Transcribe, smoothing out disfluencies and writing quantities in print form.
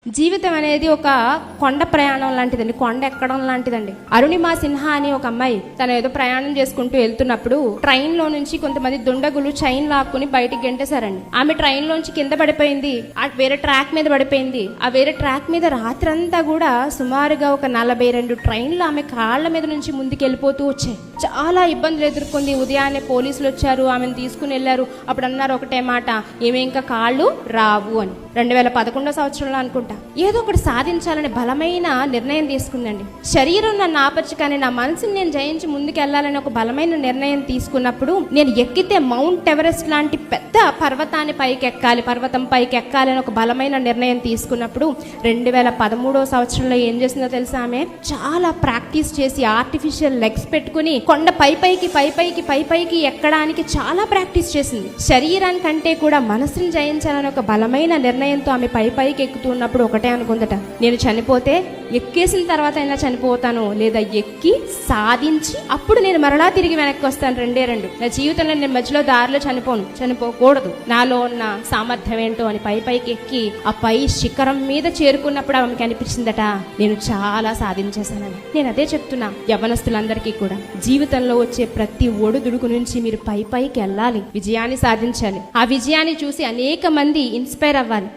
జీవితం అనేది ఒక కొండ ప్రయాణం లాంటిదండి. కొండ ఎక్కడం లాంటిదండి. అరుణిమా సిన్హా అని ఒక అమ్మాయి తను ఏదో ప్రయాణం చేసుకుంటూ వెళ్తున్నప్పుడు ట్రైన్ లో నుంచి కొంతమంది దుండగులు చైన్ లాక్కుని బయటికి గెంటేశారండి. ఆమె ట్రైన్ లోంచి కింద పడిపోయింది. వేరే ట్రాక్ మీద పడిపోయింది. ఆ వేరే ట్రాక్ మీద రాత్రంతా కూడా సుమారుగా ఒక 42 ట్రైన్లు ఆమె కాళ్ల మీద నుంచి ముందుకు వెళ్ళిపోతూ వచ్చాయి. చాలా ఇబ్బందులు ఎదుర్కొంది. ఉదయాన్నే పోలీసులు వచ్చారు, ఆమెను తీసుకుని వెళ్ళారు. అప్పుడు అన్నారు ఒకటే మాట, ఏమి ఇంకా కాళ్ళు రావు అని. 2011 సంవత్సరంలో అనుకుంటా ఏదో ఒకటి సాధించాలని బలమైన నిర్ణయం తీసుకుందండి. శరీరం నన్ను ఆపచ్చు కానీ నా మనసుని నేను జయించి ముందుకెళ్లాలని ఒక బలమైన నిర్ణయం తీసుకున్నప్పుడు, నేను ఎక్కితే మౌంట్ ఎవరెస్ట్ లాంటి పెద్ద పర్వతం పైకి ఎక్కాలని ఒక బలమైన నిర్ణయం తీసుకున్నప్పుడు 2013 సంవత్సరంలో ఏం చేసిందో తెలుసా? ఆమె చాలా ప్రాక్టీస్ చేసి ఆర్టిఫిషియల్ లెగ్స్ పెట్టుకుని కొండ పైపైకి ఎక్కడానికి చాలా ప్రాక్టీస్ చేసింది. శరీరానికంటే కూడా మనసుని జయించాలని ఒక బలమైన నిర్ణయంతో ఆమె పైకి ఎక్కుతున్నప్పుడు ఒకటే అనుకుందట, నేను చనిపోతే ఎక్కేసిన తర్వాత అయినా చనిపోతాను, లేదా ఎక్కి సాధించి అప్పుడు నేను మరలా తిరిగి వెనక్కి వస్తాను. రెండు నా జీవితంలో నేను మధ్యలో దారిలో చనిపోకూడదు. నాలో ఉన్న సామర్థ్యం ఏంటో అని పైకి ఎక్కి ఆ పై శిఖరం మీద చేరుకున్నప్పుడు ఆమెకి అనిపించిందట, నేను చాలా సాధించేశానని. నేను అదే చెప్తున్నా యవ్వనస్తులందరికీ కూడా, జీవితంలో వచ్చే ప్రతి ఒడుదుడుకు నుంచి మీరు పైకి వెళ్ళాలి, విజయాన్ని సాధించాలి. ఆ విజయాన్ని చూసి అనేక మంది ఇన్స్పైర్ అవ్వాలి.